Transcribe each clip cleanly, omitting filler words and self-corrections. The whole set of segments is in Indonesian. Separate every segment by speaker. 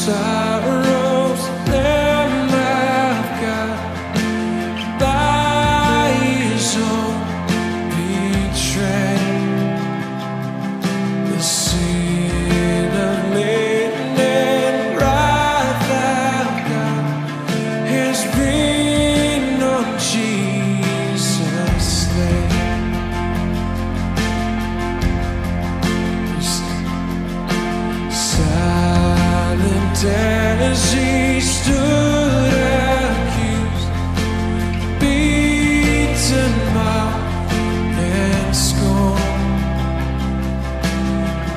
Speaker 1: sorrows, Lamb of God, by His own betrayed, the sin of man and wrath of God has been on Jesus' slain. As He stood accused, beaten, mocked, and scorned,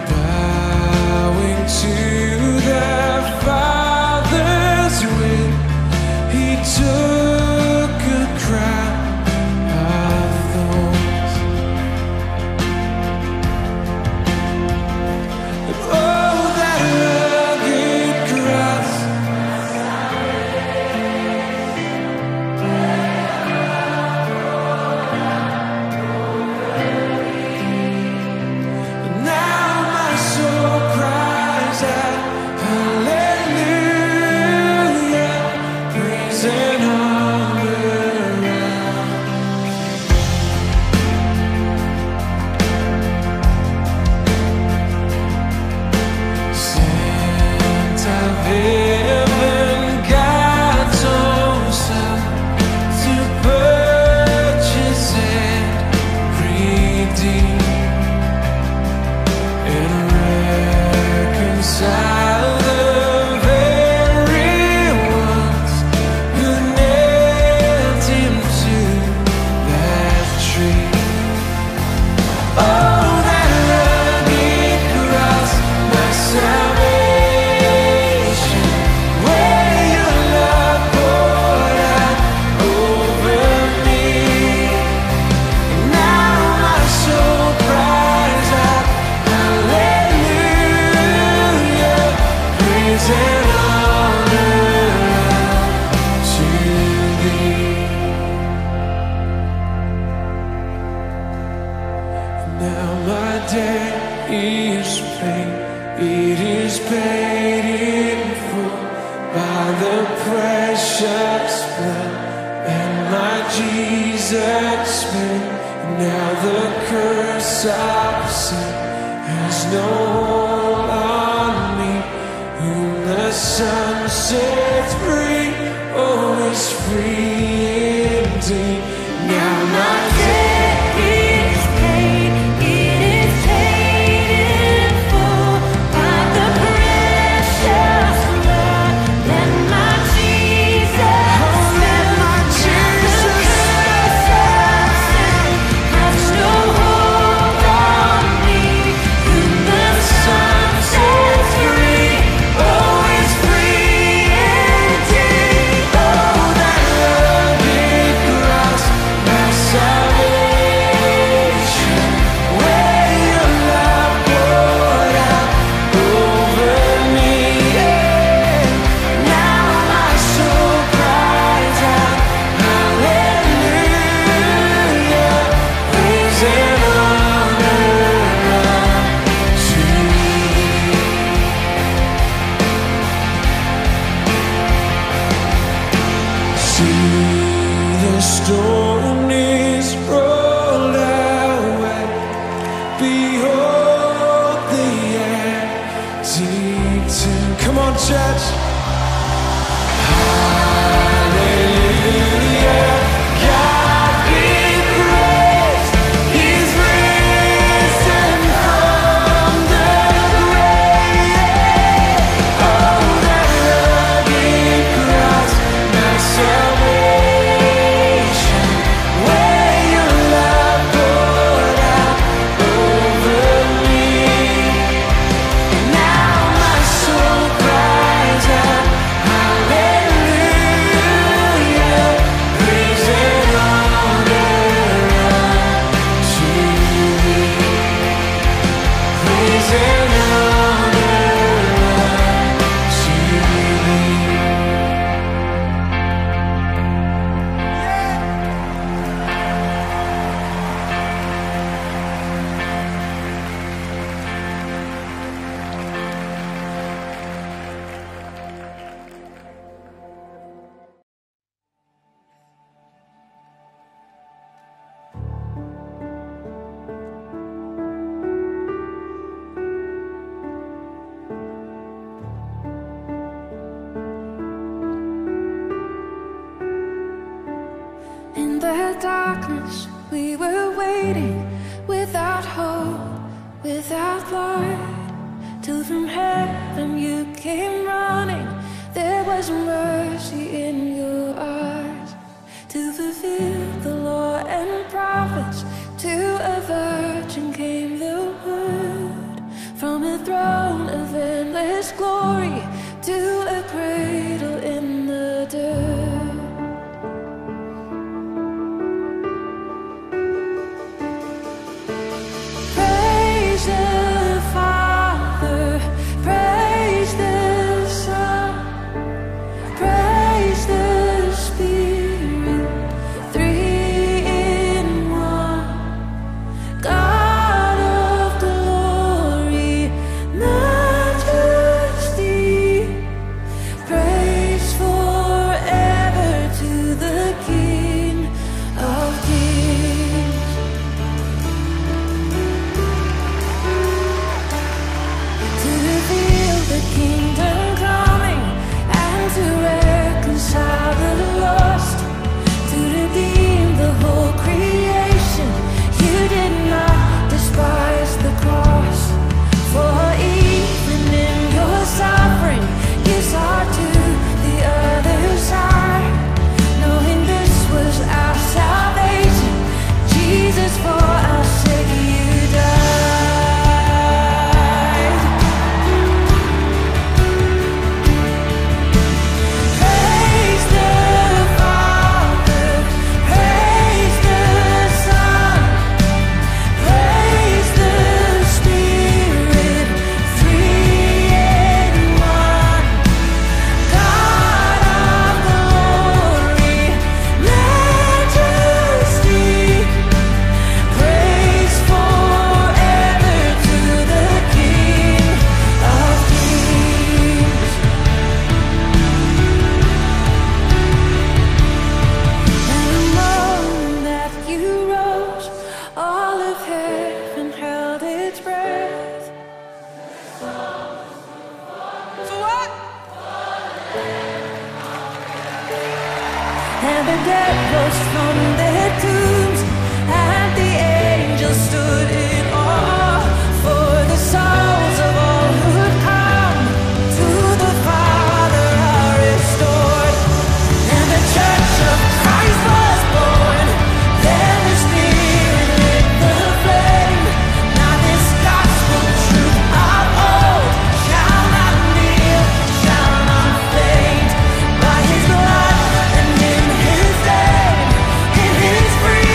Speaker 1: bowing to the Father's will, He took a crown of thorns. And oh, that rugged cross, now my soul cries out, hallelujah, praise and honor. Sent of heaven, God's own Son, to purchase and redeem and reconcile the very ones who nailed Him to that tree. Oh, that rugged cross, my salvation, where Your love poured out over me. Now my soul cries out, hallelujah, praise and honor to Thee. Now my debt is paid, it is paid in full by the precious blood and my Jesus paid. Now the curse of sin has no hold on me. Whom the Son sets free, oh, is free indeed. Now my debt is paid, it is paid in full by the precious blood and my Jesus. Let my Jesus has no hold on me. Whom the Son sets free, oh, is free indeed. Oh, that rugged cross, my salvation, where Your love poured out over me. Now my soul cries out, hallelujah, praise and honor to Thee. See, the stone is rolled away. Behold the empty tomb. Come on, church. Hallelujah, God be praised. He's risen from the grave. Oh, that rugged cross, my salvation, where Your love poured out over me. Now my soul cries out, and you came running. There was mercy in your eyes to fulfill the law and prophets. To a virgin came the word, from a throne of endless glory to a cradle in the dirt. Praise the Father, praise the Son, praise the Spirit, three in one. God of glory, majesty, praise forever to the King of Kings. To reveal the kingdom coming and to reconcile the lost, to redeem the whole creation. You did not despise the cross, for even in your suffering you saw to the other side, knowing this was our salvation. Jesus, for our sake you died. Praise the Father, praise the Son, praise the Spirit, three in one. God of glory, majesty, praise forever to the King of Kings. And the moment that you rose, all of heaven held its breath. For what? And the dead rose from their tombs, and the angels stood in awe. For the souls of all who'd come to the Father are restored, and the Church of Christ was born. Then the Spirit lit the flame. Now this gospel truth of old shall not kneel, shall not faint. By His blood and in His name, in His freedom.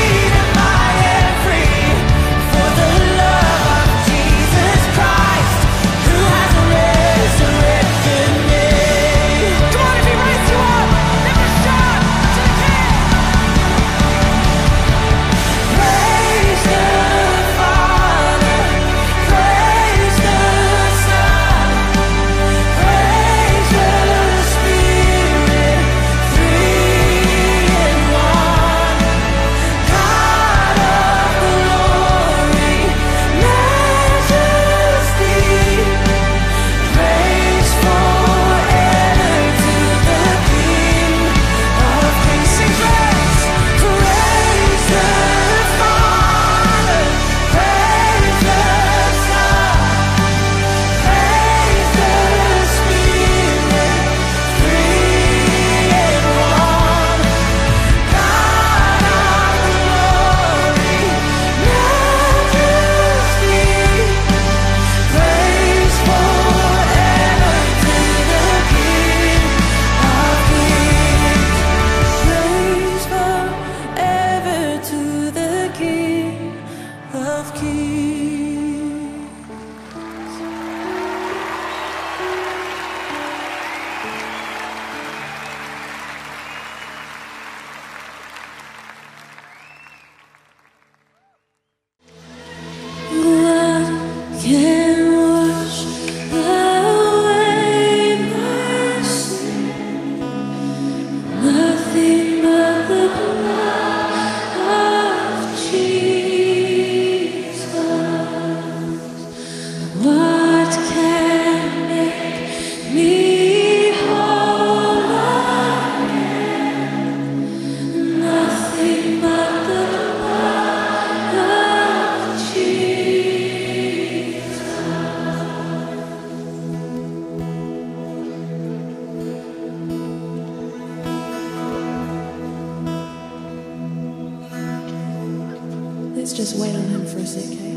Speaker 1: Let's just wait on him for a sec, okay?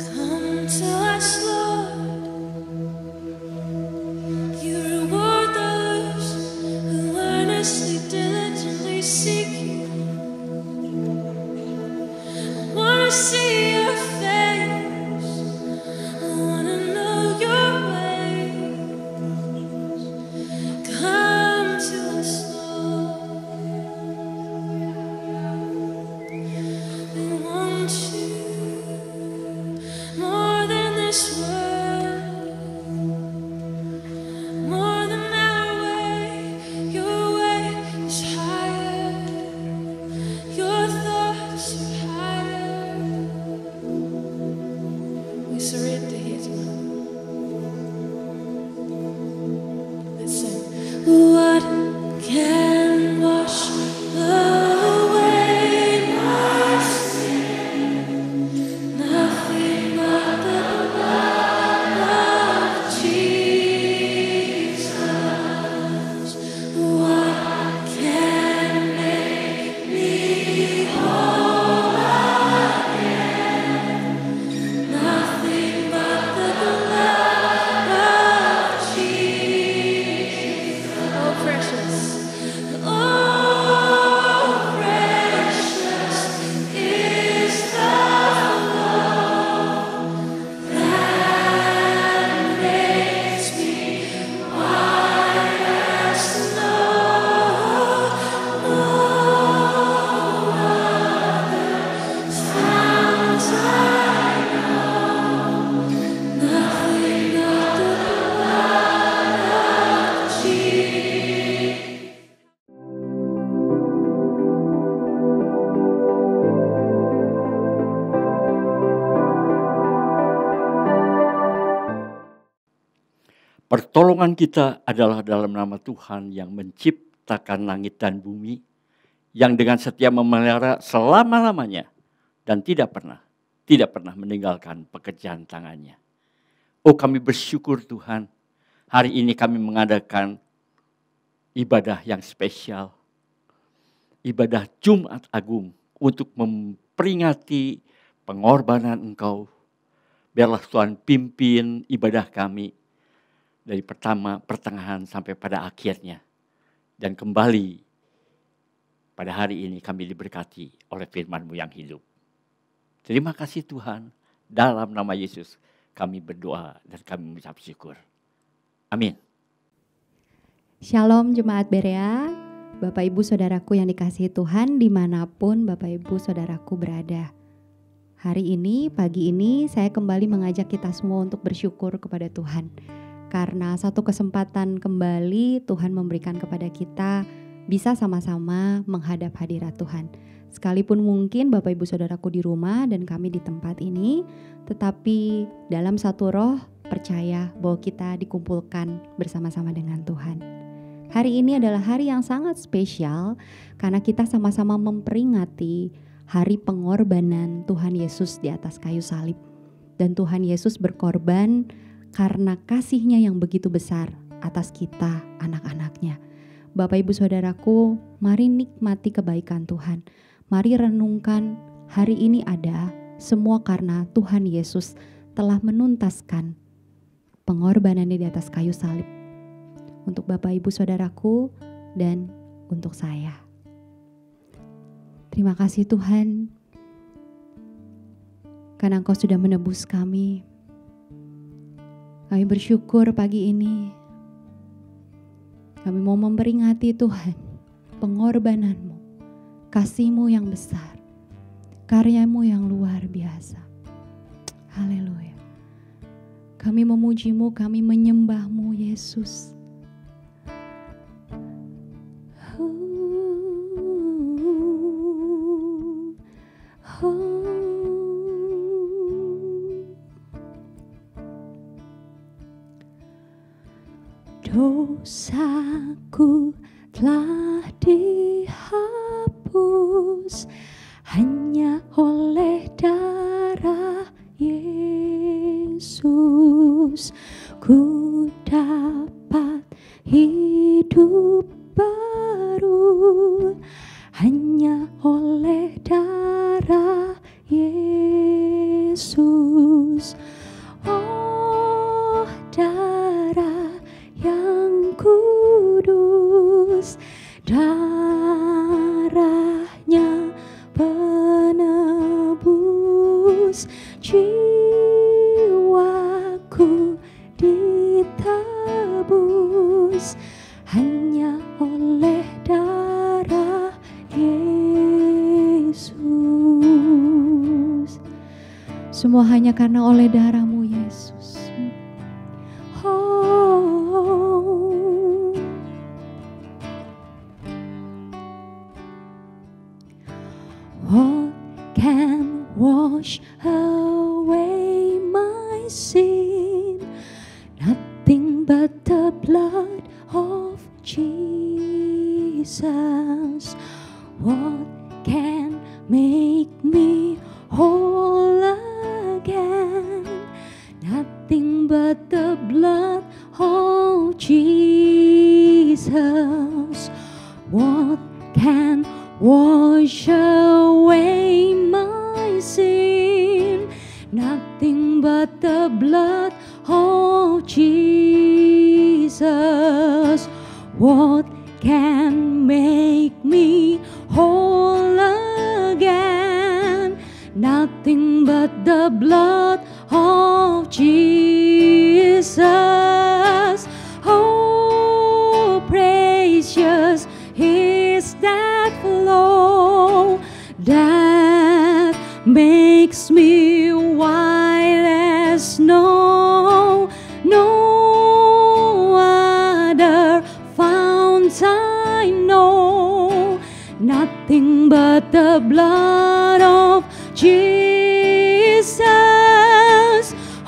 Speaker 1: Come to us, Lord. You reward those who earnestly, diligently seek you. I wanna see your face. I wanna know your ways. Come to us, Lord. We want you more than this world, more than our way. Your way is higher. Your thoughts are higher. We surrender here tonight. Let's sing. What can wash away my sin? Nothing but the blood of Jesus. What can make me whole again? Nothing but the blood of Jesus. Oh, precious. Oh, precious is the love that makes me white as snow. No other fount I know. Nothing but the blood of Jesus.
Speaker 2: Pertolongan kita adalah dalam nama Tuhan yang menciptakan langit dan bumi, yang dengan setia memelihara selama-lamanya dan tidak pernah meninggalkan pekerjaan tangannya. Oh, kami bersyukur Tuhan, hari ini kami mengadakan ibadah yang spesial, ibadah Jumat Agung untuk memperingati pengorbanan Engkau. Biarlah Tuhan pimpin ibadah kami dari pertama, pertengahan sampai pada akhirnya. Dan kembali pada hari ini kami diberkati oleh firman-Mu yang hidup. Terima kasih Tuhan, dalam nama Yesus kami berdoa dan kami mengucap syukur. Amin.
Speaker 3: Shalom Jemaat Berea, Bapak Ibu Saudaraku yang dikasihi Tuhan dimanapun Bapak Ibu Saudaraku berada. Hari ini, pagi ini saya kembali mengajak kita semua untuk bersyukur kepada Tuhan. Karena satu kesempatan kembali Tuhan memberikan kepada kita bisa sama-sama menghadap hadirat Tuhan. Sekalipun mungkin Bapak Ibu Saudaraku di rumah dan kami di tempat ini, tetapi dalam satu roh percaya bahwa kita dikumpulkan bersama-sama dengan Tuhan. Hari ini adalah hari yang sangat spesial karena kita sama-sama memperingati hari pengorbanan Tuhan Yesus di atas kayu salib. Dan Tuhan Yesus berkorban karena kasih-Nya yang begitu besar atas kita anak-anaknya. Bapak Ibu Saudaraku, mari nikmati kebaikan Tuhan. Mari renungkan hari ini ada semua karena Tuhan Yesus telah menuntaskan pengorbanannya di atas kayu salib. Untuk Bapak Ibu Saudaraku dan untuk saya. Terima kasih Tuhan, karena Engkau sudah menebus kami. Kami bersyukur pagi ini. Kami mau memperingati Tuhan, pengorbanan-Mu, kasih-Mu yang besar, karya-Mu yang luar biasa. Haleluya. Kami memuji-Mu, kami menyembah-Mu Yesus. Dosaku telah dihapus hanya oleh darah Yesus. semua hanya karena oleh darah-Mu Yesus. Oh, what can wash away my sin? Nothing but the blood of Jesus. What can make me whole again? Nothing but the blood of Jesus. What can wash away my sin? Nothing but the blood of Jesus. What can make me whole again? Nothing but the blood of Jesus. Oh, precious is that flow that makes me white as snow. No other fount I know, nothing but the blood of Jesus.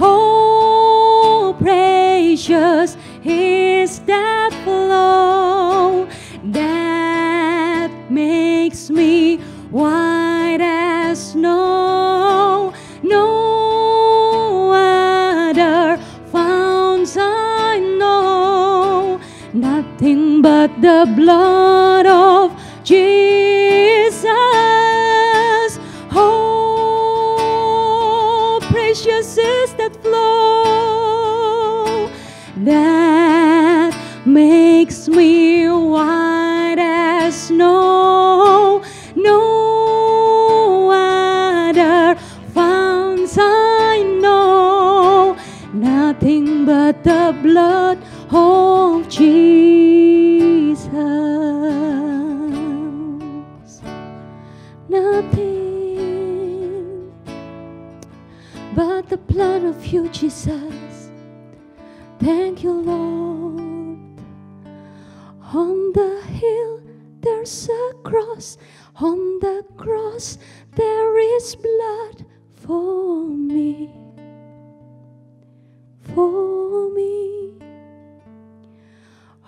Speaker 3: Oh, precious is that flow that makes me white as snow. No other founts I know, nothing but the blood of Jesus. Oh, precious is that flow that makes me white as snow. No other founts I know, nothing but the blood of Jesus. Nothing but the blood of you, Jesus. Thank you, Lord. On the hill there's a cross. On the cross there is blood for me. For me.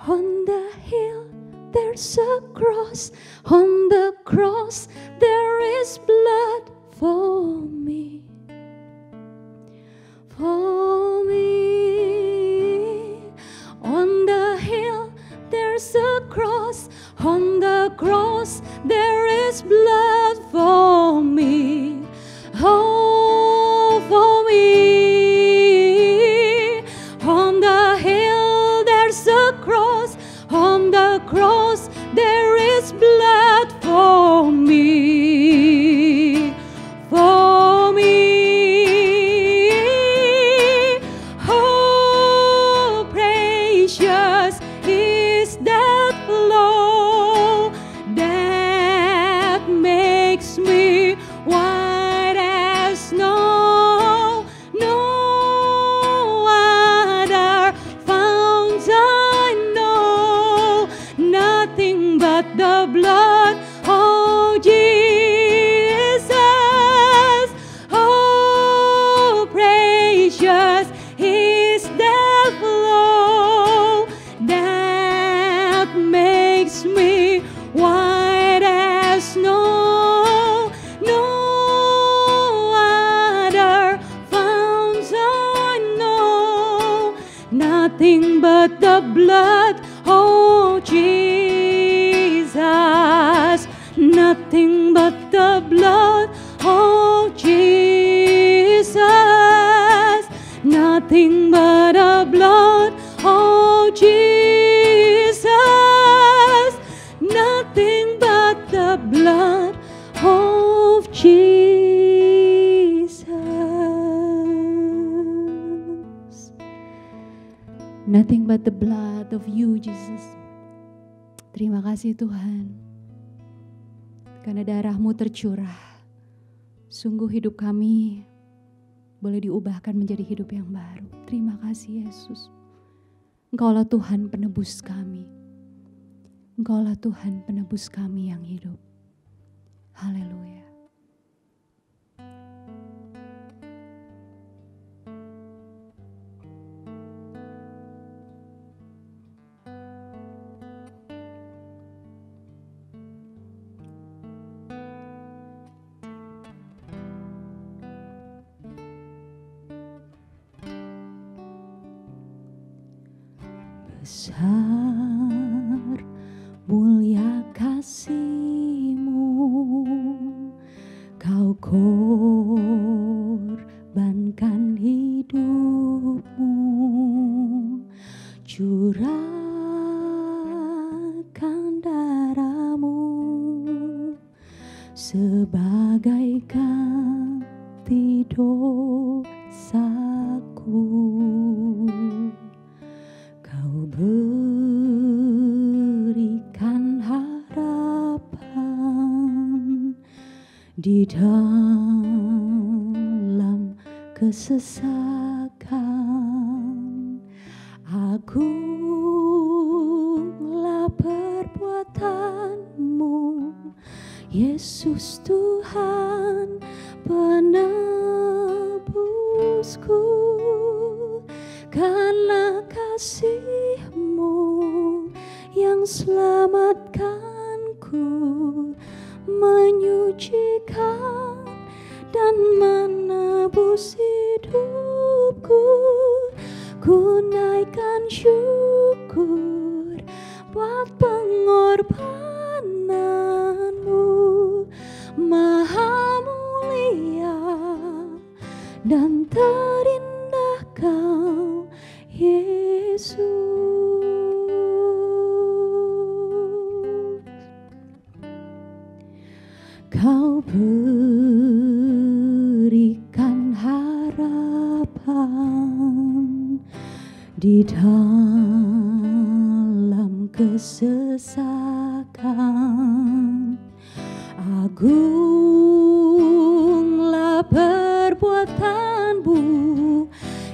Speaker 3: On the hill there's a cross. On the cross there is blood for me. For me. On the hill there's a cross. On the cross there is blood for me. Oh, for me. On the hill there's a cross. On the cross there is blood for me. For me. Oh, precious is that flow that makes me white as snow. No other founts I know, nothing but the blood of Jesus. Oh, precious is that flow that makes me white as snow. No other founts I know, nothing but the blood of Jesus. Nothing but the blood of Jesus. Nothing but the blood of Jesus. Nothing but the blood of Jesus. Nothing but the blood of you, Jesus. Terima kasih Tuhan, karena darah-Mu tercurah. Sungguh hidup kami boleh diubahkan menjadi hidup yang baru. Terima kasih Yesus. Engkaulah Tuhan penebus kami. Engkaulah Tuhan penebus kami yang hidup. Haleluya. Besar mulia kasih-Mu, Kau korbankan hidup-Mu, curahkan darah-Mu sebagai ganti dosaku. Kau berikan harapan di dalam kesesakan. Agunglah perbuatan-Mu, Yesus Tuhan penebusku. Karena kasih-Mu yang selamatkanku, menyucikan dan menebus hidupku. Ku naikkan syukur buat pengorbanan-Mu, Maha mulia dan terindah Kau Yesus. Kau berikan harapan di dalam kesesakan. Agunglah perbuatan-Mu,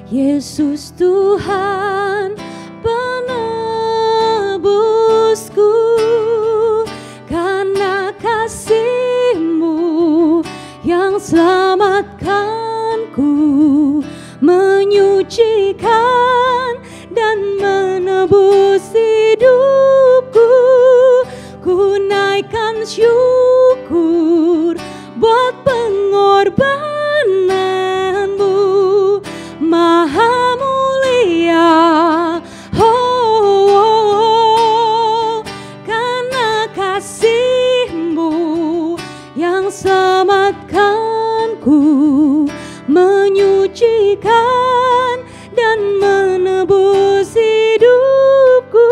Speaker 3: Yesus Tuhan penebusku. Karena kasih-Mu yang selamatkanku, menyucikan dan menebus hidupku. Ku naikkan syukur buat pengorbanan-Mu, Maha mulia. Karena kasih-Mu yang selamatkanku, menyucikan dan menebus hidupku.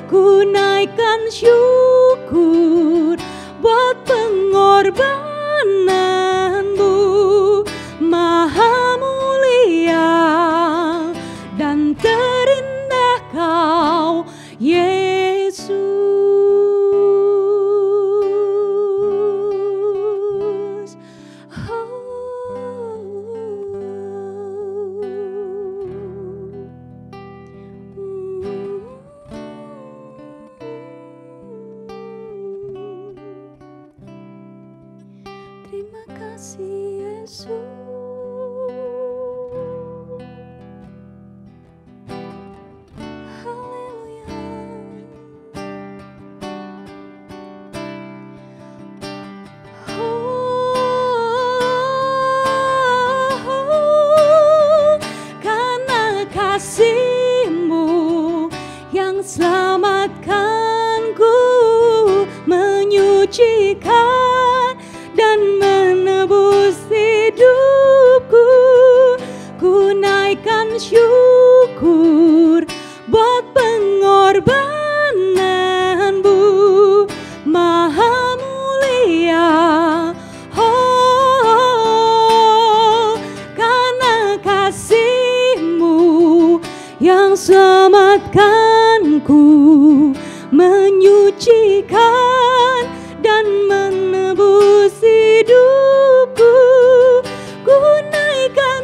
Speaker 3: Ku naikkan syukur buat pengorbanan-Mu, Maha mulia dan terindah Kau Yesus. Terima kasih Yesus. Haleluya. Karena kasih-Mu yang selamatkanku, menyucikan dan menebus hidupku. Ku naikkan syukur buat pengorbanan-Mu, Maha mulia. Karena kasih-Mu yang selamatkanku, menyucikan dan menebus hidupku. Ku naikkan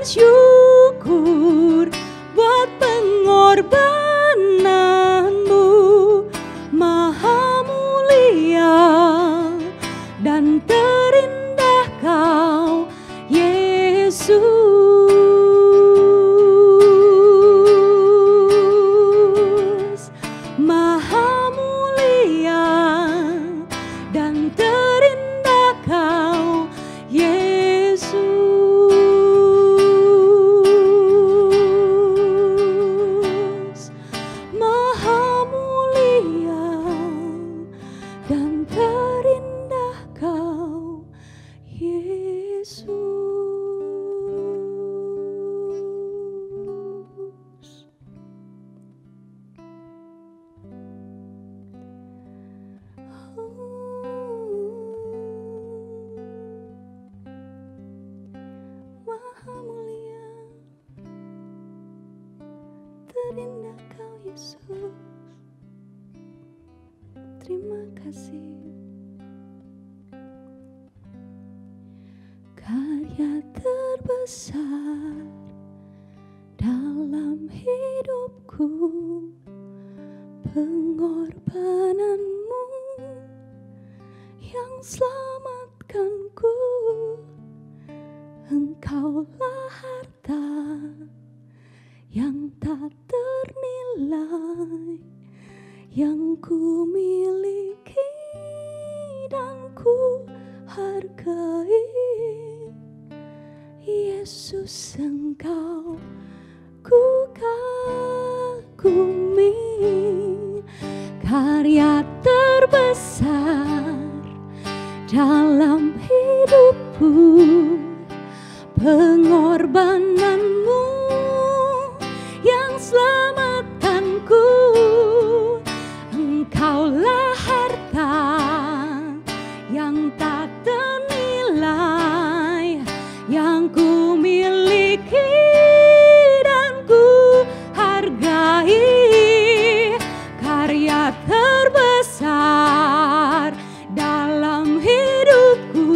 Speaker 3: Yesus. Terima kasih. Karya terbesar dalam hidupku, pengorbananmu yang selamatkanku. Engkaulah harta yang tak ternilai, yang ku miliki dan ku hargai. Yesus, Engkau ku kagumi. Karya terbesar dalam hidupku, pengorbananmu yang selamatkanku. Engkaulah harta yang tak ternilai, yang ku miliki dan ku hargai. Karya terbesar dalam hidupku,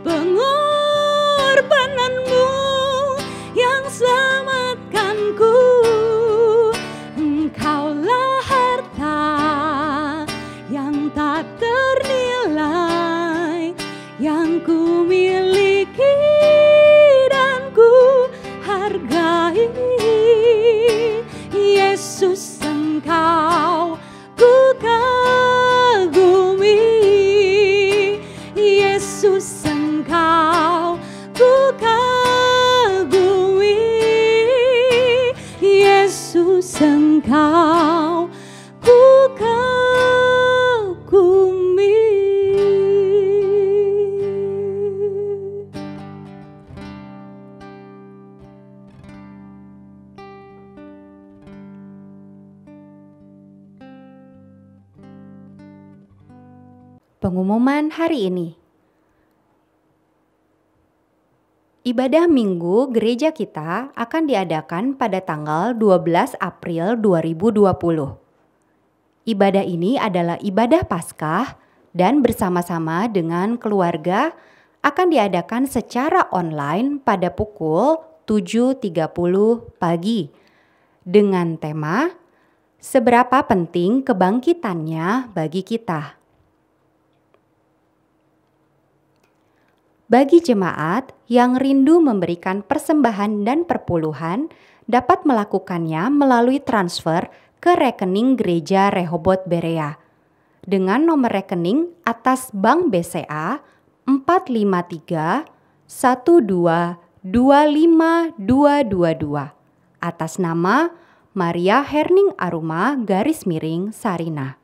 Speaker 3: pengorbananmu yang selamatkanku. Engkaulah harta yang tak ternilai, yang ku miliki dan ku hargai. Yesus, Engkau ku kagumi. Yesus, Engkau ku kagumi. Yesus, Engkau ku kagumi. Pengumuman hari ini. Ibadah Minggu gereja kita akan diadakan pada tanggal 12 April 2020. Ibadah ini adalah ibadah Paskah dan bersama-sama dengan keluarga akan diadakan secara online pada pukul 7.30 pagi dengan tema Seberapa Penting Kebangkitannya Bagi Kita. Bagi jemaat yang rindu memberikan persembahan dan perpuluhan, dapat melakukannya melalui transfer ke rekening Gereja Rehoboth Berea dengan nomor rekening atas Bank BCA 453 1225222 atas nama Maria Herning Aruma _Sarina.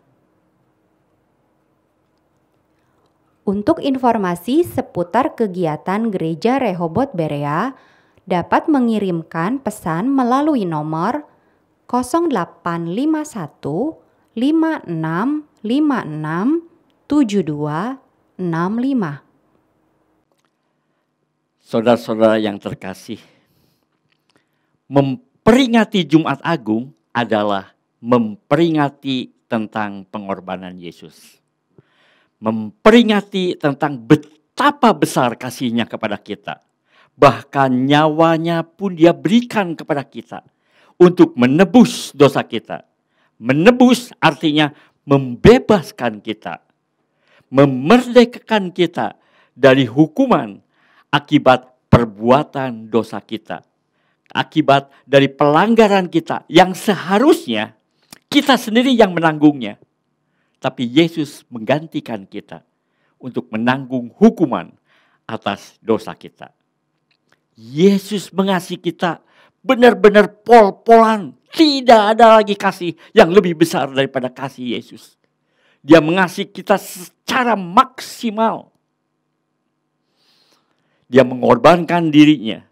Speaker 3: Untuk informasi seputar kegiatan Gereja Rehoboth Berea, dapat mengirimkan pesan melalui nomor 0851 5656 7265.
Speaker 2: Saudara-saudara yang terkasih, memperingati Jumat Agung adalah memperingati tentang pengorbanan Yesus. Memperingati tentang betapa besar kasih-Nya kepada kita. Bahkan nyawanya pun Dia berikan kepada kita untuk menebus dosa kita. Menebus artinya membebaskan kita. Memerdekakan kita dari hukuman akibat perbuatan dosa kita. Akibat dari pelanggaran kita yang seharusnya kita sendiri yang menanggungnya. Tapi Yesus menggantikan kita untuk menanggung hukuman atas dosa kita. Yesus mengasihi kita benar-benar pol-polan. Tidak ada lagi kasih yang lebih besar daripada kasih Yesus. Dia mengasihi kita secara maksimal. Dia mengorbankan dirinya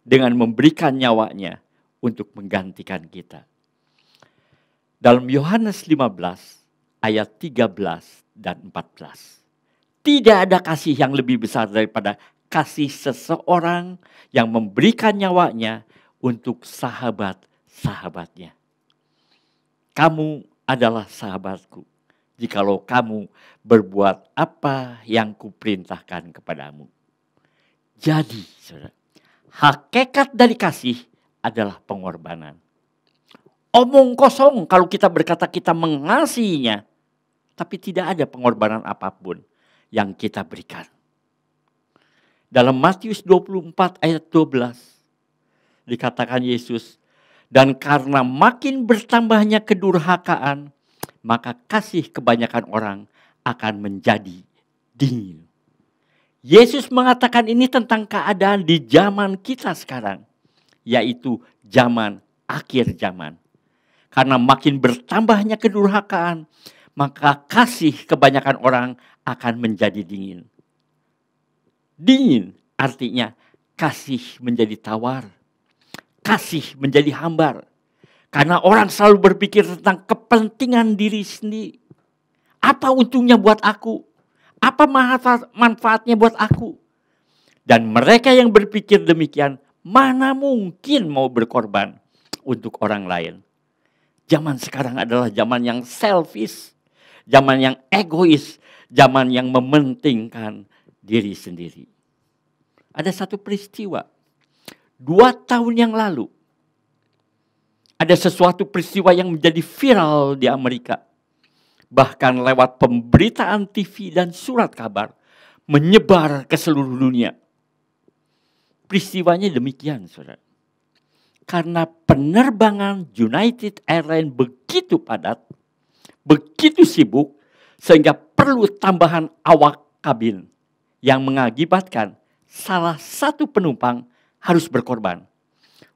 Speaker 2: dengan memberikan nyawanya untuk menggantikan kita. Dalam Yohanes 15 ayat 13 dan 14. Tidak ada kasih yang lebih besar daripada kasih seseorang yang memberikan nyawanya untuk sahabat-sahabatnya. kamu adalah sahabatku, jikalau kamu berbuat apa yang kuperintahkan kepadamu. Jadi, saudara, hakikat dari kasih adalah pengorbanan. Omong kosong kalau kita berkata kita mengasihinya, tapi tidak ada pengorbanan apapun yang kita berikan. Dalam Matius 24 ayat 12 dikatakan Yesus, dan karena makin bertambahnya kedurhakaan, maka kasih kebanyakan orang akan menjadi dingin. Yesus mengatakan ini tentang keadaan di zaman kita sekarang, yaitu zaman akhir zaman. Karena makin bertambahnya kedurhakaan, maka kasih kebanyakan orang akan menjadi dingin. Dingin artinya kasih menjadi tawar, kasih menjadi hambar. Karena orang selalu berpikir tentang kepentingan diri sendiri. Apa untungnya buat aku? Apa manfaatnya buat aku? Dan mereka yang berpikir demikian, mana mungkin mau berkorban untuk orang lain? Zaman sekarang adalah zaman yang selfish, zaman yang egois, zaman yang mementingkan diri sendiri. Ada satu peristiwa, 2 tahun yang lalu, ada sesuatu peristiwa yang menjadi viral di Amerika. Bahkan lewat pemberitaan TV dan surat kabar, menyebar ke seluruh dunia. Peristiwanya demikian, saudara. Karena penerbangan United Airlines begitu padat, begitu sibuk, sehingga perlu tambahan awak kabin yang mengakibatkan salah satu penumpang harus berkorban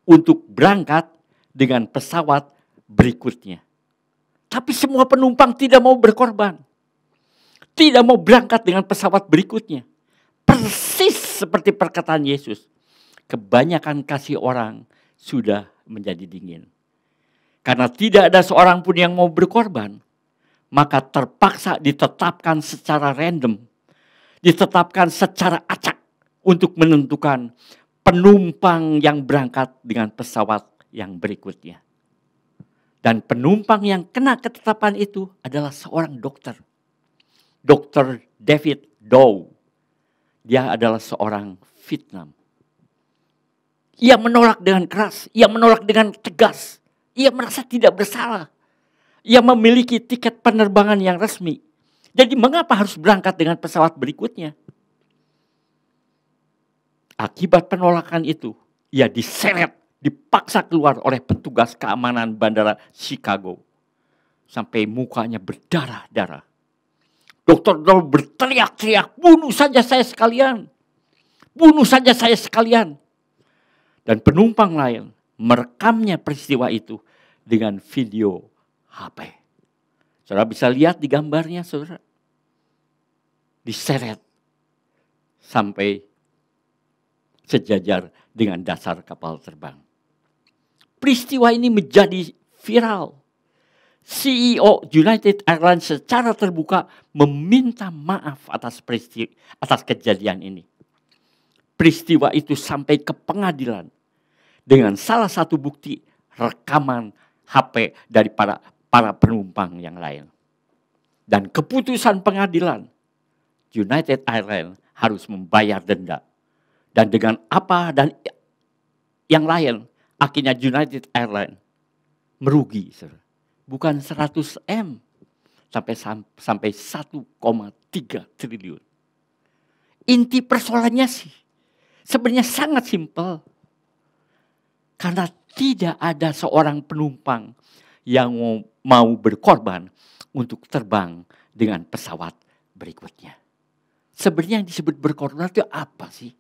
Speaker 2: untuk berangkat dengan pesawat berikutnya. Tapi semua penumpang tidak mau berkorban, tidak mau berangkat dengan pesawat berikutnya. Persis seperti perkataan Yesus, kebanyakan kasih orang sudah menjadi dingin. Karena tidak ada seorang pun yang mau berkorban, maka terpaksa ditetapkan secara random, ditetapkan secara acak untuk menentukan penumpang yang berangkat dengan pesawat yang berikutnya. Dan penumpang yang kena ketetapan itu adalah seorang dokter. Dr. David Dow. Dia adalah seorang Vietnam. Ia menolak dengan keras, ia menolak dengan tegas. Ia merasa tidak bersalah. Ia memiliki tiket penerbangan yang resmi. Jadi mengapa harus berangkat dengan pesawat berikutnya? Akibat penolakan itu, ia diseret, dipaksa keluar oleh petugas keamanan bandara Chicago. Sampai mukanya berdarah-darah. Dr. Dow berteriak-teriak, bunuh saja saya sekalian. Bunuh saja saya sekalian. Dan penumpang lain merekamnya peristiwa itu dengan video HP. Saudara bisa lihat di gambarnya, saudara. Diseret sampai sejajar dengan dasar kapal terbang. Peristiwa ini menjadi viral. CEO United Airlines secara terbuka meminta maaf atas kejadian ini. Peristiwa itu sampai ke pengadilan dengan salah satu bukti rekaman HP dari para penumpang yang lain. Dan keputusan pengadilan, United Airlines harus membayar denda. Dan dengan apa dan yang lain, akhirnya United Airlines merugi. Bukan 100 M, sampai 1,3 triliun. Inti persoalannya sih sebenarnya sangat simpel. Karena tidak ada seorang penumpang yang mau berkorban untuk terbang dengan pesawat berikutnya. Sebenarnya yang disebut berkorban itu apa sih?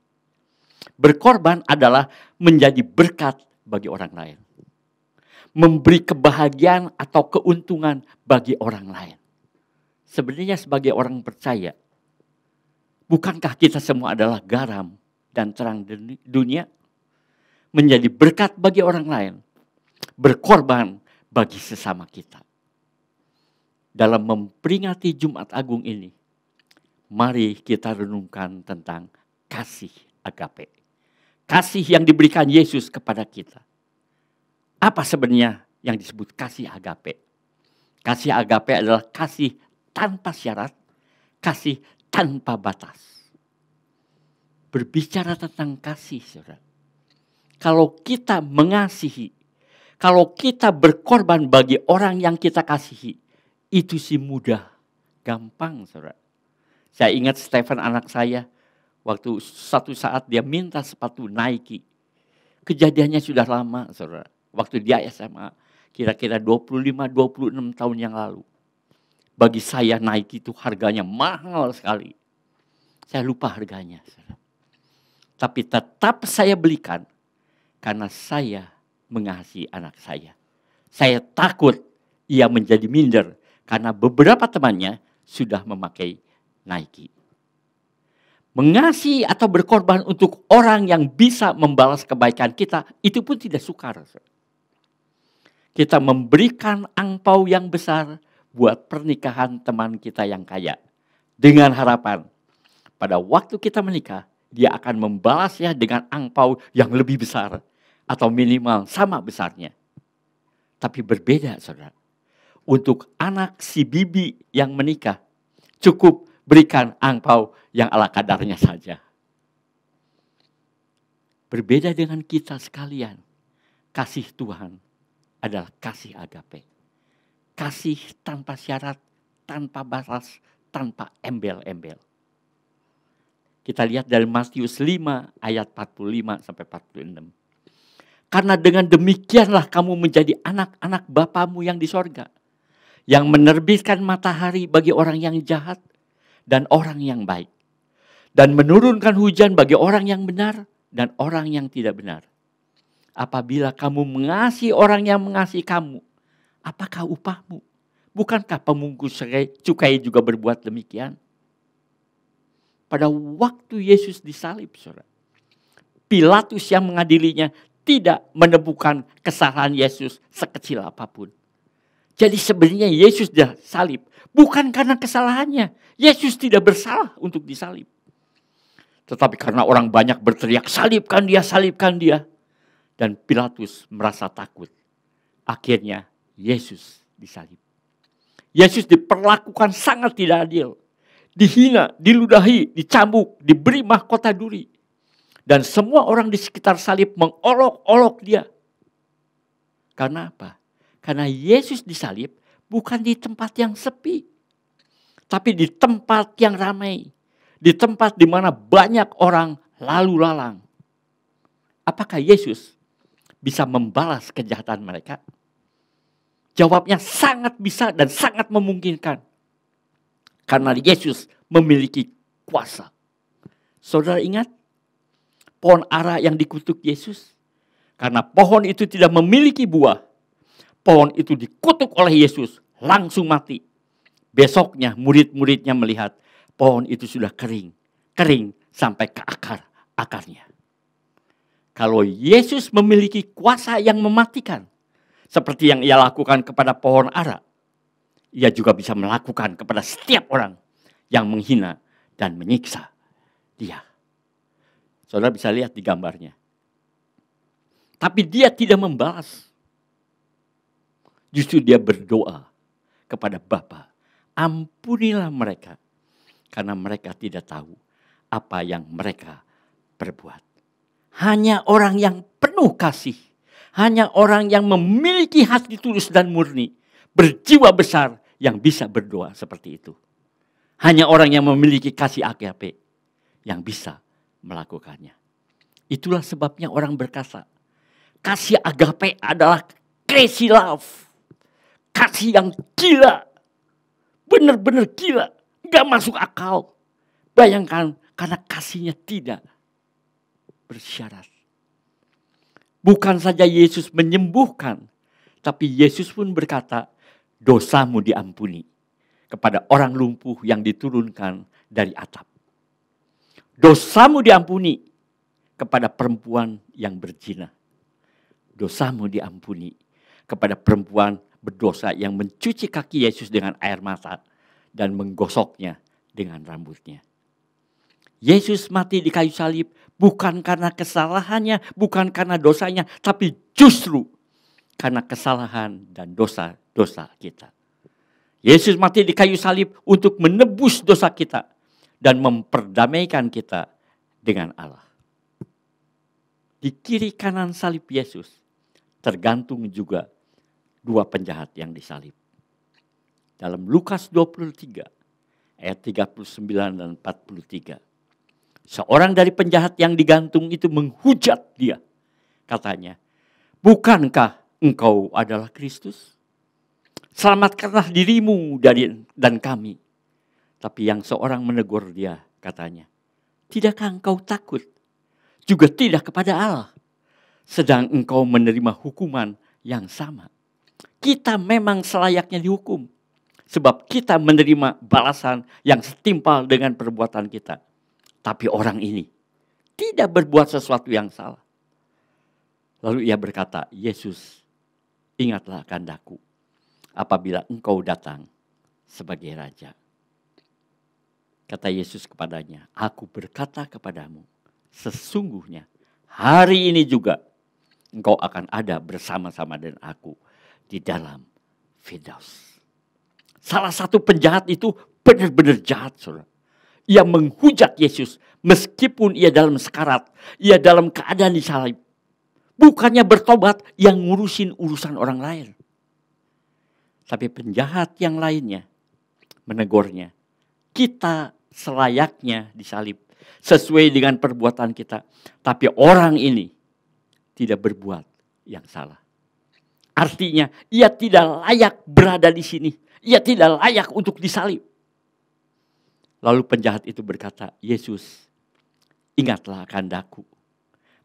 Speaker 2: Berkorban adalah menjadi berkat bagi orang lain. Memberi kebahagiaan atau keuntungan bagi orang lain. Sebenarnya sebagai orang percaya, bukankah kita semua adalah garam dan terang dunia? Menjadi berkat bagi orang lain, berkorban bagi sesama kita. Dalam memperingati Jumat Agung ini, mari kita renungkan tentang kasih agape. Kasih yang diberikan Yesus kepada kita. Apa sebenarnya yang disebut kasih agape? Kasih agape adalah kasih tanpa syarat, kasih tanpa batas. Berbicara tentang kasih, saudara. Kalau kita mengasihi, kalau kita berkorban bagi orang yang kita kasihi, itu sih mudah, gampang, saudara. Saya ingat Stephen anak saya, waktu satu saat dia minta sepatu Nike. Kejadiannya sudah lama, saudara. Waktu dia SMA, kira-kira 25-26 tahun yang lalu. Bagi saya Nike itu harganya mahal sekali. Saya lupa harganya, saudara. Tapi tetap saya belikan karena saya mengasihi anak saya. Saya takut ia menjadi minder karena beberapa temannya sudah memakai Nike. Mengasihi atau berkorban untuk orang yang bisa membalas kebaikan kita, itu pun tidak sukar. Kita memberikan angpau yang besar buat pernikahan teman kita yang kaya. Dengan harapan pada waktu kita menikah, dia akan membalasnya dengan angpau yang lebih besar. Atau minimal sama besarnya. Tapi berbeda, saudara. Untuk anak si bibi yang menikah, cukup berikan angpau yang ala kadarnya saja. Berbeda dengan kita sekalian. Kasih Tuhan adalah kasih agape. Kasih tanpa syarat, tanpa batas, tanpa embel-embel. Kita lihat dari Matius 5 ayat 45 sampai 46. Karena dengan demikianlah kamu menjadi anak-anak Bapamu yang di sorga. Yang menerbitkan matahari bagi orang yang jahat dan orang yang baik. Dan menurunkan hujan bagi orang yang benar dan orang yang tidak benar. Apabila kamu mengasihi orang yang mengasihi kamu, apakah upahmu? Bukankah pemungut cukai juga berbuat demikian? Pada waktu Yesus disalib, saudara, Pilatus yang mengadilinya tidak menemukan kesalahan Yesus sekecil apapun. Jadi sebenarnya Yesus disalib bukan karena kesalahannya. Yesus tidak bersalah untuk disalib. Tetapi karena orang banyak berteriak, salibkan dia, salibkan dia. Dan Pilatus merasa takut. Akhirnya Yesus disalib. Yesus diperlakukan sangat tidak adil. Dihina, diludahi, dicambuk, diberi mahkota duri. Dan semua orang di sekitar salib mengolok-olok dia. Karena apa? Karena Yesus disalib bukan di tempat yang sepi. Tapi di tempat yang ramai. Di tempat di mana banyak orang lalu lalang. Apakah Yesus bisa membalas kejahatan mereka? Jawabnya sangat bisa dan sangat memungkinkan. Karena Yesus memiliki kuasa. Saudara ingat pohon ara yang dikutuk Yesus? Karena pohon itu tidak memiliki buah. Pohon itu dikutuk oleh Yesus, langsung mati. Besoknya murid-muridnya melihat pohon itu sudah kering. Kering sampai ke akarnya. Kalau Yesus memiliki kuasa yang mematikan, seperti yang ia lakukan kepada pohon ara, ia juga bisa melakukan kepada setiap orang yang menghina dan menyiksa dia. Saudara bisa lihat di gambarnya. Tapi dia tidak membalas. Justru dia berdoa kepada Bapa, ampunilah mereka karena mereka tidak tahu apa yang mereka perbuat. Hanya orang yang penuh kasih, hanya orang yang memiliki hati tulus dan murni, berjiwa besar yang bisa berdoa seperti itu. Hanya orang yang memiliki kasih agape yang bisa melakukannya. Itulah sebabnya orang berkata, kasih agape adalah crazy love. Kasih yang gila. Benar-benar gila. Gak masuk akal. Bayangkan karena kasihnya tidak bersyarat. Bukan saja Yesus menyembuhkan, tapi Yesus pun berkata, dosamu diampuni kepada orang lumpuh yang diturunkan dari atap. Dosamu diampuni kepada perempuan yang berzina. Dosamu diampuni kepada perempuan berdosa yang mencuci kaki Yesus dengan air mata dan menggosoknya dengan rambutnya. Yesus mati di kayu salib bukan karena kesalahannya, bukan karena dosanya, tapi justru karena kesalahan dan dosa-dosa kita. Yesus mati di kayu salib untuk menebus dosa kita dan memperdamaikan kita dengan Allah. Di kiri kanan salib Yesus tergantung juga dua penjahat yang disalib. Dalam Lukas 23 ayat 39 dan 43. Seorang dari penjahat yang digantung itu menghujat dia. Katanya, bukankah engkau adalah Kristus? Selamatkanlah dirimu dan kami. Tapi yang seorang menegur dia, katanya, tidakkah engkau takut? Juga tidak kepada Allah. Sedang engkau menerima hukuman yang sama. Kita memang selayaknya dihukum. Sebab kita menerima balasan yang setimpal dengan perbuatan kita. Tapi orang ini tidak berbuat sesuatu yang salah. Lalu ia berkata, Yesus, ingatlah kehendakku apabila engkau datang sebagai raja. Kata Yesus kepadanya, aku berkata kepadamu, sesungguhnya hari ini juga engkau akan ada bersama-sama dengan aku di dalam Firdaus. Salah satu penjahat itu benar-benar jahat, saudara. Ia menghujat Yesus meskipun ia dalam sekarat, ia dalam keadaan disalib. Bukannya bertobat yang ngurusin urusan orang lain. Tapi penjahat yang lainnya menegurnya. Kita selayaknya disalib sesuai dengan perbuatan kita. Tapi orang ini tidak berbuat yang salah. Artinya ia tidak layak berada di sini. Ia tidak layak untuk disalib. Lalu penjahat itu berkata, Yesus, ingatlah kehendakku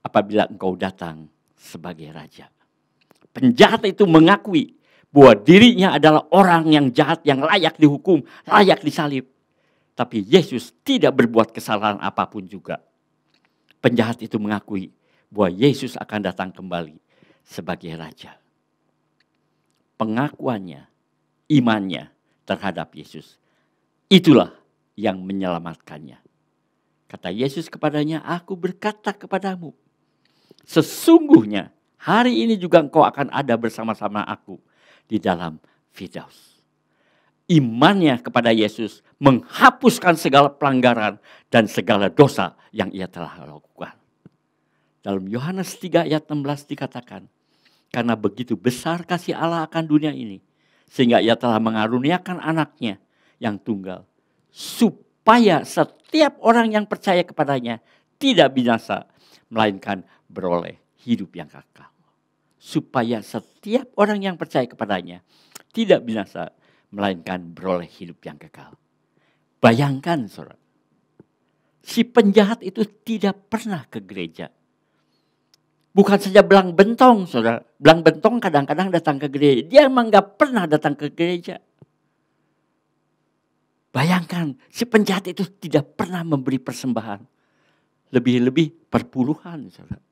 Speaker 2: apabila engkau datang sebagai raja. Penjahat itu mengakui bahwa dirinya adalah orang yang jahat, yang layak dihukum, layak disalib. Tapi Yesus tidak berbuat kesalahan apapun juga. Penjahat itu mengakui bahwa Yesus akan datang kembali sebagai raja. Pengakuannya, imannya terhadap Yesus, itulah yang menyelamatkannya. Kata Yesus kepadanya, aku berkata kepadamu, sesungguhnya hari ini juga engkau akan ada bersama-sama aku di dalam Firdaus. Imannya kepada Yesus menghapuskan segala pelanggaran dan segala dosa yang ia telah lakukan. Dalam Yohanes 3 ayat 16 dikatakan, karena begitu besar kasih Allah akan dunia ini, sehingga ia telah mengaruniakan anaknya yang tunggal, supaya setiap orang yang percaya kepadanya tidak binasa, melainkan beroleh hidup yang kekal. Supaya setiap orang yang percaya kepadanya tidak binasa, melainkan beroleh hidup yang kekal. Bayangkan, saudara, si penjahat itu tidak pernah ke gereja. Bukan saja belang bentong, saudara. Belang bentong kadang-kadang datang ke gereja. Dia emang gak pernah datang ke gereja. Bayangkan, si penjahat itu tidak pernah memberi persembahan. Lebih-lebih perpuluhan, saudara.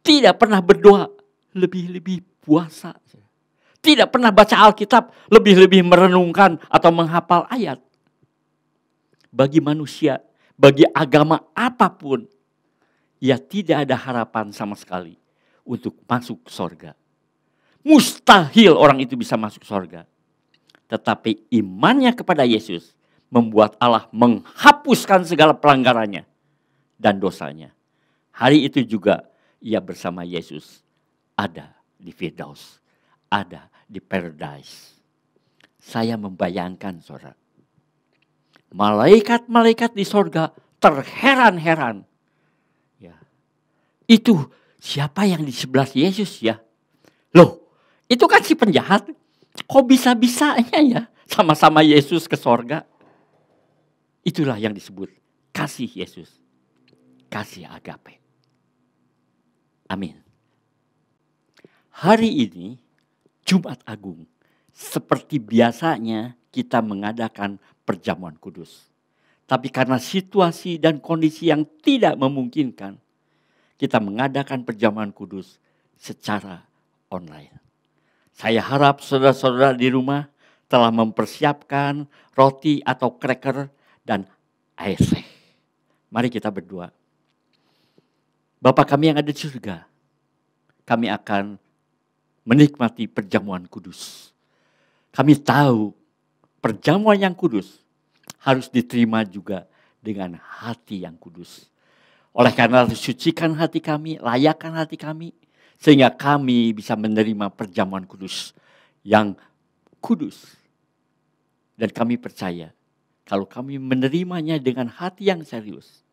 Speaker 2: Tidak pernah berdoa, lebih-lebih puasa. Tidak pernah baca Alkitab, lebih-lebih merenungkan atau menghafal ayat. Bagi manusia, bagi agama apapun, ia tidak ada harapan sama sekali untuk masuk surga. Mustahil orang itu bisa masuk surga. Tetapi imannya kepada Yesus membuat Allah menghapuskan segala pelanggarannya dan dosanya. Hari itu juga ia bersama Yesus ada di Firdaus, ada di Paradise. Saya membayangkan, saudara, malaikat-malaikat di surga terheran-heran. Ya, itu siapa yang di sebelah Yesus ya? Loh, itu kan si penjahat. Kok bisa-bisanya ya sama-sama Yesus ke surga? Itulah yang disebut kasih Yesus, kasih agape. Amin. Hari ini Jumat Agung, seperti biasanya kita mengadakan perjamuan kudus. Tapi karena situasi dan kondisi yang tidak memungkinkan, kita mengadakan perjamuan kudus secara online. Saya harap saudara-saudara di rumah telah mempersiapkan roti atau cracker dan air teh. Mari kita berdoa. Bapa kami yang ada di surga, kami akan menikmati perjamuan kudus. Kami tahu perjamuan yang kudus harus diterima juga dengan hati yang kudus. Oleh karena itu, sucikan hati kami, layakkan hati kami, sehingga kami bisa menerima perjamuan kudus yang kudus. Dan kami percaya, kalau kami menerimanya dengan hati yang serius,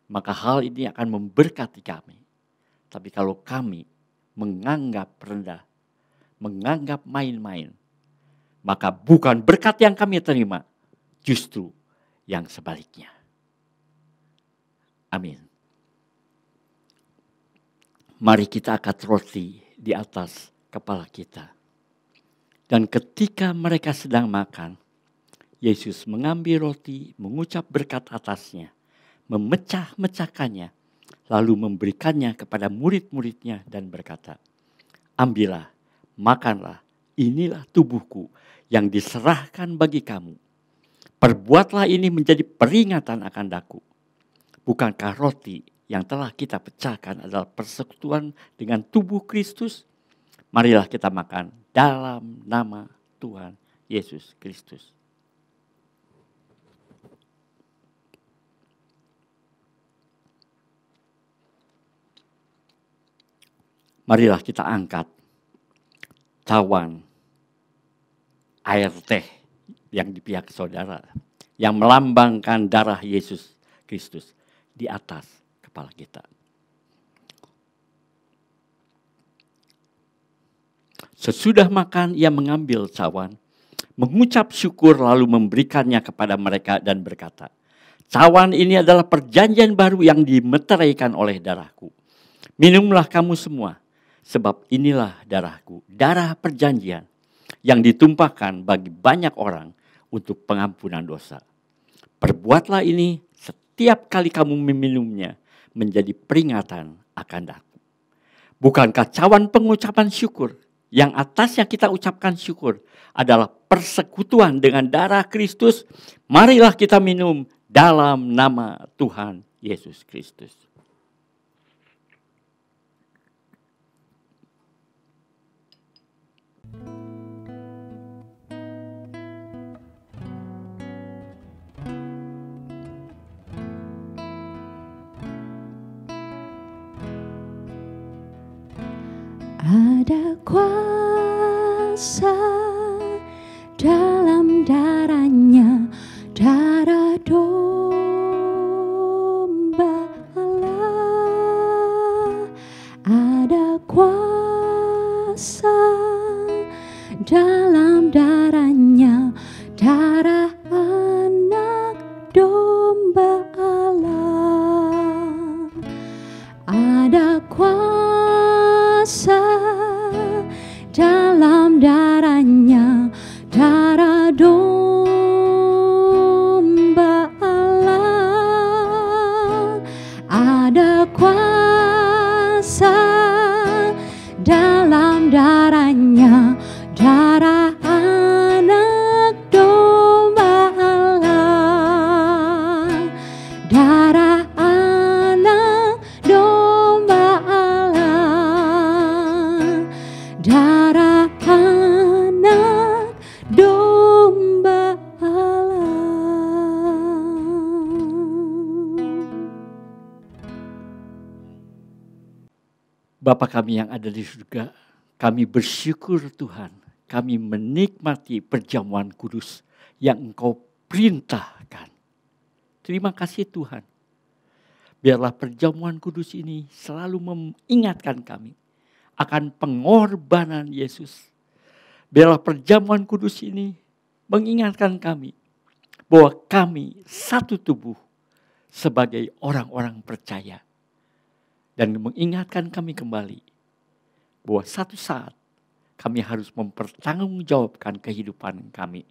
Speaker 2: maka hal ini akan memberkati kami. Tapi kalau kami menganggap rendah, menganggap main-main, maka bukan berkat yang kami terima, justru yang sebaliknya. Amin. Mari kita angkat roti di atas kepala kita. Dan ketika mereka sedang makan, Yesus mengambil roti, mengucap berkat atasnya, memecah-mecahkannya, lalu memberikannya kepada murid-muridnya dan berkata, "Ambillah, makanlah, inilah tubuhku yang diserahkan bagi kamu. Perbuatlah ini menjadi peringatan akan daku." Bukankah roti yang telah kita pecahkan adalah persekutuan dengan tubuh Kristus? Marilah kita makan dalam nama Tuhan Yesus Kristus. Marilah kita angkat cawan air teh yang di pihak saudara, yang melambangkan darah Yesus Kristus di atas kepala kita. Sesudah makan, ia mengambil cawan, mengucap syukur lalu memberikannya kepada mereka dan berkata, "Cawan ini adalah perjanjian baru yang dimeteraikan oleh darahku. Minumlah kamu semua, sebab inilah darahku, darah perjanjian yang ditumpahkan bagi banyak orang untuk pengampunan dosa. Perbuatlah ini setiap kali kamu meminumnya menjadi peringatan akan daku." Bukankah cawan pengucapan syukur yang atasnya kita ucapkan syukur adalah persekutuan dengan darah Kristus? Marilah kita minum dalam nama Tuhan Yesus Kristus.
Speaker 3: Ada kuasa dalam darahnya, darah domba Allah. Ada kuasa dalam darahnya, darah anak domba Allah. Ada kuasa dalam darahnya, darah domba Allah. Ada kuasa dalam darahnya, darah anak domba Allah. Darah anak domba Allah. Darah anak domba Allah.
Speaker 2: Bapa kami yang ada di surga, kami bersyukur Tuhan, kami menikmati perjamuan kudus yang Engkau perintahkan. Terima kasih Tuhan. Biarlah perjamuan kudus ini selalu mengingatkan kami akan pengorbanan Yesus. Biarlah perjamuan kudus ini mengingatkan kami bahwa kami satu tubuh sebagai orang-orang percaya. Dan mengingatkan kami kembali bahwa satu saat kami harus mempertanggungjawabkan kehidupan kami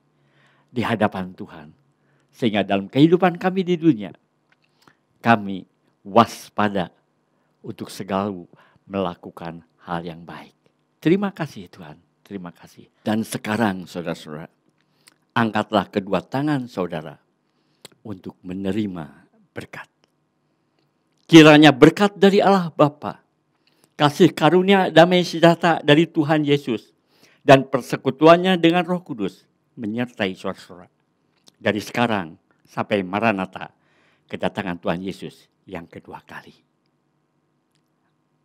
Speaker 2: di hadapan Tuhan. Sehingga dalam kehidupan kami di dunia, kami waspada untuk selalu melakukan hal yang baik. Terima kasih Tuhan, terima kasih. Dan sekarang saudara-saudara, angkatlah kedua tangan saudara untuk menerima berkat. Kiranya berkat dari Allah Bapa, kasih karunia damai sejahtera dari Tuhan Yesus, dan persekutuannya dengan Roh Kudus menyertai saudara-saudara dari sekarang sampai Maranatha, kedatangan Tuhan Yesus yang kedua kali.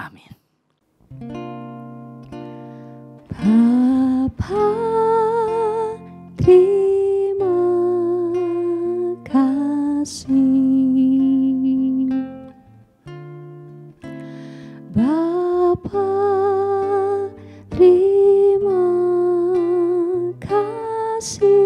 Speaker 2: Amin.
Speaker 3: Bapa, terima kasih. Bapa, terima kasih.